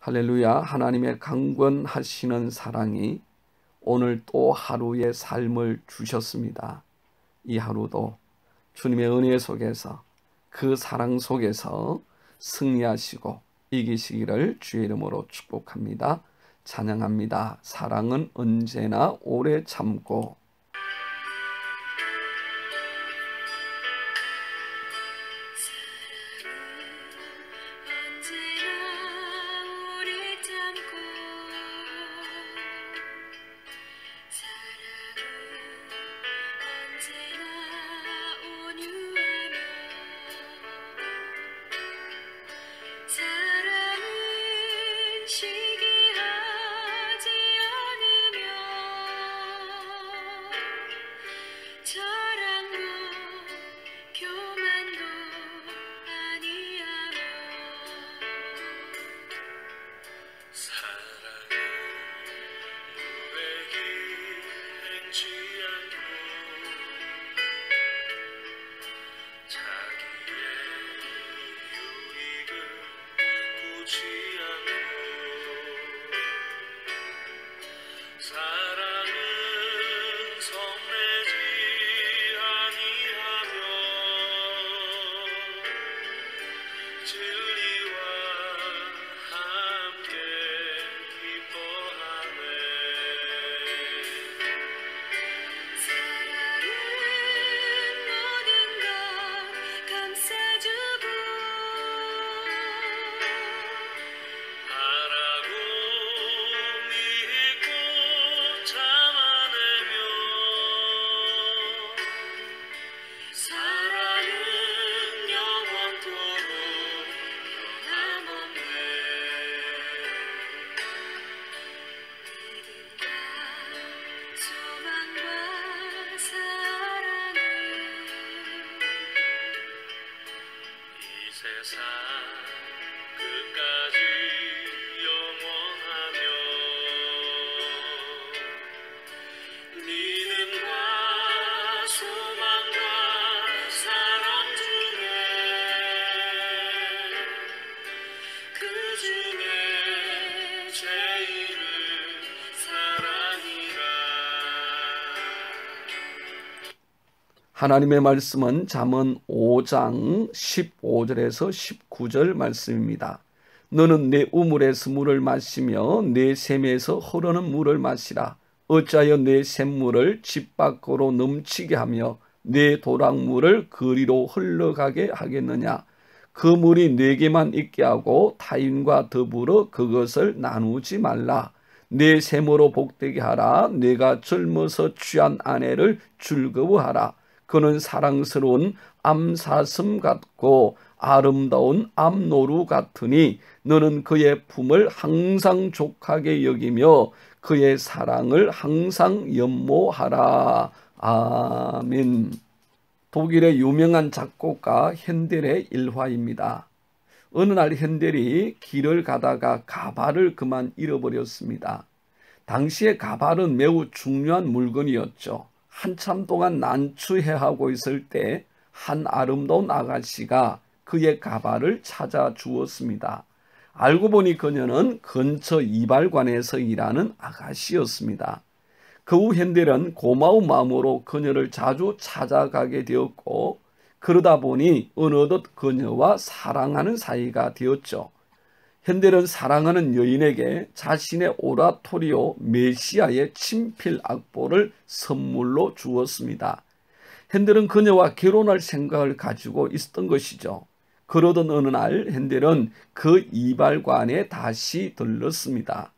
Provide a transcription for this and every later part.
할렐루야. 하나님의 강권하시는 사랑이 오늘 또 하루의 삶을 주셨습니다. 이 하루도 주님의 은혜 속에서 그 사랑 속에서 승리하시고 이기시기를 주의 이름으로 축복합니다. 찬양합니다. 사랑은 언제나 오래 참고. 세상 끝까지 영원하며 믿음과 소망과 사랑 중에 그 중에 제일은 사랑이라. 하나님의 말씀은 잠언 5장 15절에서 19절 말씀입니다. 너는 내 우물에서 물을 마시며 내 샘에서 흐르는 물을 마시라. 어찌하여 내 샘물을 집 밖으로 넘치게 하며 내 도랑물을 거리로 흘러가게 하겠느냐. 그 물이 네게만 있게 하고 타인과 더불어 그것을 나누지 말라. 내 샘으로 복되게 하라. 내가 젊어서 취한 아내를 즐거워하라. 그는 사랑스러운 암사슴 같고 아름다운 암노루 같으니 너는 그의 품을 항상 족하게 여기며 그의 사랑을 항상 연모하라. 아멘. 독일의 유명한 작곡가 핸델의 일화입니다. 어느 날 핸델이 길을 가다가 가발을 그만 잃어버렸습니다. 당시에 가발은 매우 중요한 물건이었죠. 한참 동안 난추해하고 있을 때 한 아름다운 아가씨가 그의 가발을 찾아 주었습니다. 알고 보니 그녀는 근처 이발관에서 일하는 아가씨였습니다. 그 후 핸델은 고마운 마음으로 그녀를 자주 찾아가게 되었고 그러다 보니 어느덧 그녀와 사랑하는 사이가 되었죠. 핸델은 사랑하는 여인에게 자신의 오라토리오 메시아의 친필 악보를 선물로 주었습니다. 핸델은 그녀와 결혼할 생각을 가지고 있었던 것이죠. 그러던 어느 날 핸델은 그 이발관에 다시 들렀습니다.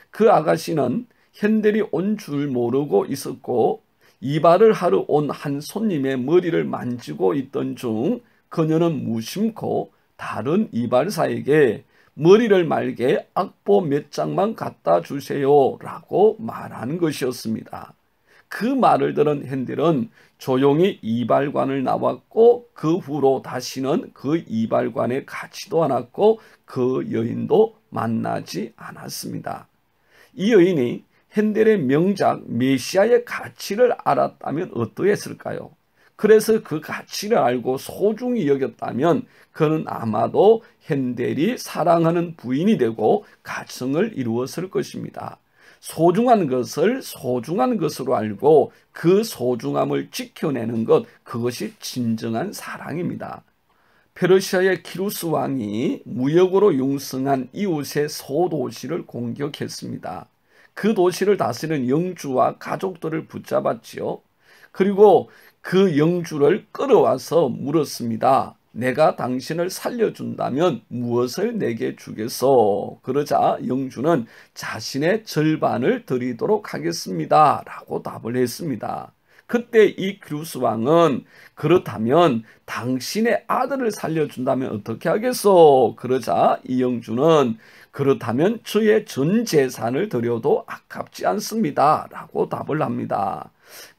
그 아가씨는 핸델이 온 줄 모르고 있었고 이발을 하러 온 한 손님의 머리를 만지고 있던 중 그녀는 무심코 다른 이발사에게 머리를 말게 악보 몇 장만 갖다 주세요 라고 말하는 것이었습니다. 그 말을 들은 핸델은 조용히 이발관을 나왔고 그 후로 다시는 그 이발관에 가지도 않았고 그 여인도 만나지 않았습니다. 이 여인이 핸델의 명작 메시아의 가치를 알았다면 어떠했을까요? 그래서 그 가치를 알고 소중히 여겼다면 그는 아마도 현대리 사랑하는 부인이 되고 가정을 이루었을 것입니다. 소중한 것을 소중한 것으로 알고 그 소중함을 지켜내는 것, 그것이 진정한 사랑입니다. 페르시아의 키루스 왕이 무역으로 융성한 이웃의 소도시를 공격했습니다. 그 도시를 다스리는 영주와 가족들을 붙잡았지요. 그리고 그 영주를 끌어와서 물었습니다. 내가 당신을 살려준다면 무엇을 내게 주겠소? 그러자 영주는 자신의 절반을 드리도록 하겠습니다 라고 답을 했습니다. 그때 이 키루스 왕은 그렇다면 당신의 아들을 살려준다면 어떻게 하겠소? 그러자 이 영주는 그렇다면 저의 전 재산을 드려도 아깝지 않습니다 라고 답을 합니다.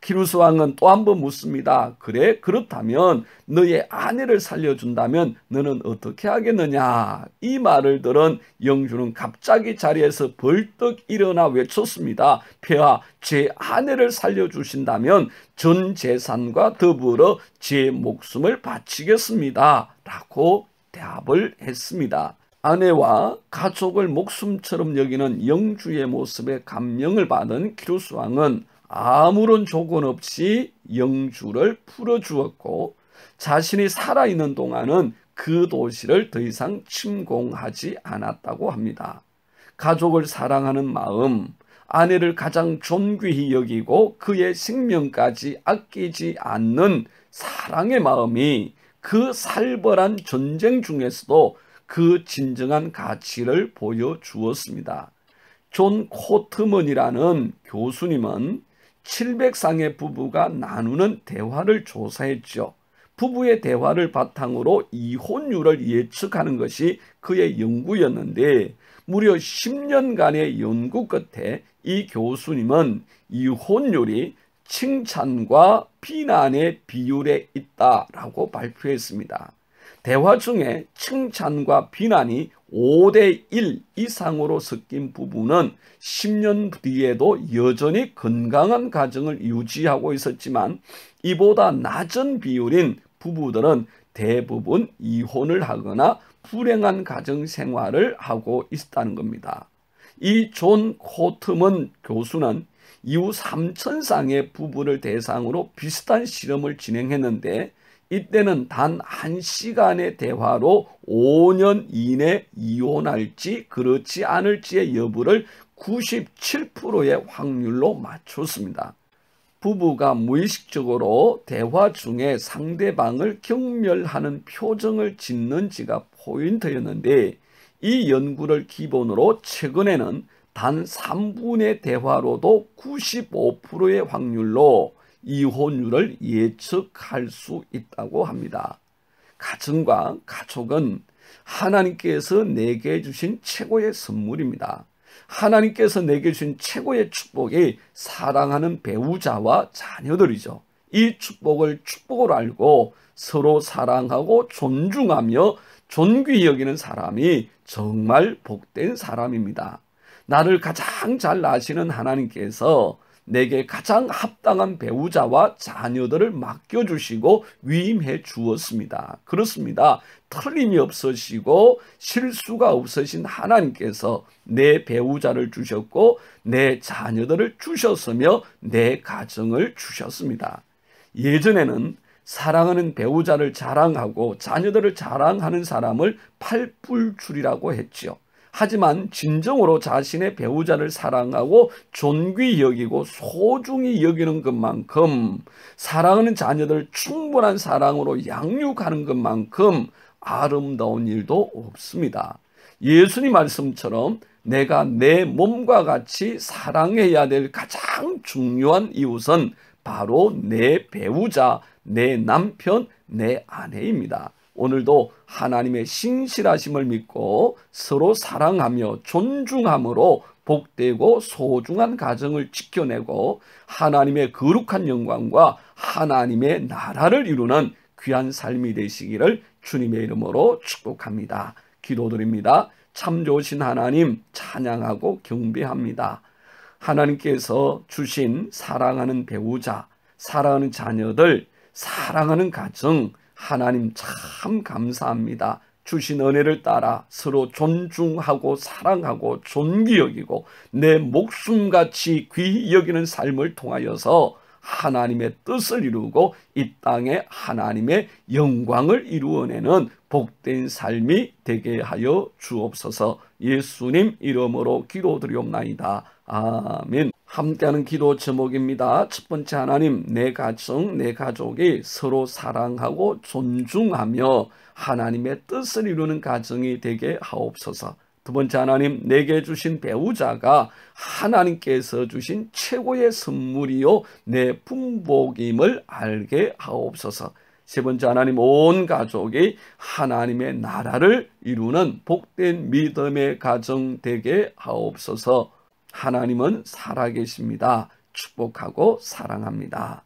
키루스 왕은 또 한 번 묻습니다. 그래, 그렇다면 너의 아내를 살려준다면 너는 어떻게 하겠느냐? 이 말을 들은 영주는 갑자기 자리에서 벌떡 일어나 외쳤습니다. 폐하, 제 아내를 살려주신다면 전 재산과 더불어 제 목숨을 바치겠습니다 라고 대답을 했습니다. 아내와 가족을 목숨처럼 여기는 영주의 모습에 감명을 받은 키루스 왕은 아무런 조건 없이 영주를 풀어주었고 자신이 살아있는 동안은 그 도시를 더 이상 침공하지 않았다고 합니다. 가족을 사랑하는 마음, 아내를 가장 존귀히 여기고 그의 생명까지 아끼지 않는 사랑의 마음이 그 살벌한 전쟁 중에서도 그 진정한 가치를 보여주었습니다. 존 코트먼이라는 교수님은 700쌍의 부부가 나누는 대화를 조사했죠. 부부의 대화를 바탕으로 이혼율을 예측하는 것이 그의 연구였는데 무려 10년간의 연구 끝에 이 교수님은 이혼율이 칭찬과 비난의 비율에 있다라고 발표했습니다. 대화 중에 칭찬과 비난이 5대1 이상으로 섞인 부부는 10년 뒤에도 여전히 건강한 가정을 유지하고 있었지만 이보다 낮은 비율인 부부들은 대부분 이혼을 하거나 불행한 가정 생활을 하고 있다는 겁니다. 이 존 코트먼 교수는 이후 3,000쌍의 부부를 대상으로 비슷한 실험을 진행했는데 이때는 단 1시간의 대화로 5년 이내 이혼할지 그렇지 않을지의 여부를 97%의 확률로 맞췄습니다. 부부가 무의식적으로 대화 중에 상대방을 경멸하는 표정을 짓는지가 포인트였는데 이 연구를 기본으로 최근에는 단 3분의 대화로도 95%의 확률로 이혼율을 예측할 수 있다고 합니다. 가정과 가족은 하나님께서 내게 주신 최고의 선물입니다. 하나님께서 내게 주신 최고의 축복이 사랑하는 배우자와 자녀들이죠. 이 축복을 축복으로 알고 서로 사랑하고 존중하며 존귀히 여기는 사람이 정말 복된 사람입니다. 나를 가장 잘 아시는 하나님께서 내게 가장 합당한 배우자와 자녀들을 맡겨주시고 위임해 주었습니다. 그렇습니다. 틀림이 없으시고 실수가 없으신 하나님께서 내 배우자를 주셨고 내 자녀들을 주셨으며 내 가정을 주셨습니다. 예전에는 사랑하는 배우자를 자랑하고 자녀들을 자랑하는 사람을 팔불출이라고 했지요. 하지만 진정으로 자신의 배우자를 사랑하고 존귀히 여기고 소중히 여기는 것만큼 사랑하는 자녀들을 충분한 사랑으로 양육하는 것만큼 아름다운 일도 없습니다. 예수님 말씀처럼 내가 내 몸과 같이 사랑해야 될 가장 중요한 이웃은 바로 내 배우자, 내 남편, 내 아내입니다. 오늘도 하나님의 신실하심을 믿고 서로 사랑하며 존중함으로 복되고 소중한 가정을 지켜내고 하나님의 거룩한 영광과 하나님의 나라를 이루는 귀한 삶이 되시기를 주님의 이름으로 축복합니다. 기도드립니다. 참 좋으신 하나님 찬양하고 경배합니다. 하나님께서 주신 사랑하는 배우자, 사랑하는 자녀들, 사랑하는 가정, 하나님 참 감사합니다. 주신 은혜를 따라 서로 존중하고 사랑하고 존귀 여기고 내 목숨같이 귀히 여기는 삶을 통하여서 하나님의 뜻을 이루고 이 땅에 하나님의 영광을 이루어내는 복된 삶이 되게 하여 주옵소서. 예수님 이름으로 기도드리옵나이다. 아멘. 함께하는 기도 제목입니다. 첫 번째, 하나님, 내 가정, 내 가족이 서로 사랑하고 존중하며 하나님의 뜻을 이루는 가정이 되게 하옵소서. 두 번째, 하나님, 내게 주신 배우자가 하나님께서 주신 최고의 선물이요 내 분복임을 알게 하옵소서. 세 번째, 하나님, 온 가족이 하나님의 나라를 이루는 복된 믿음의 가정 되게 하옵소서. 하나님은 살아계십니다. 축복하고 사랑합니다.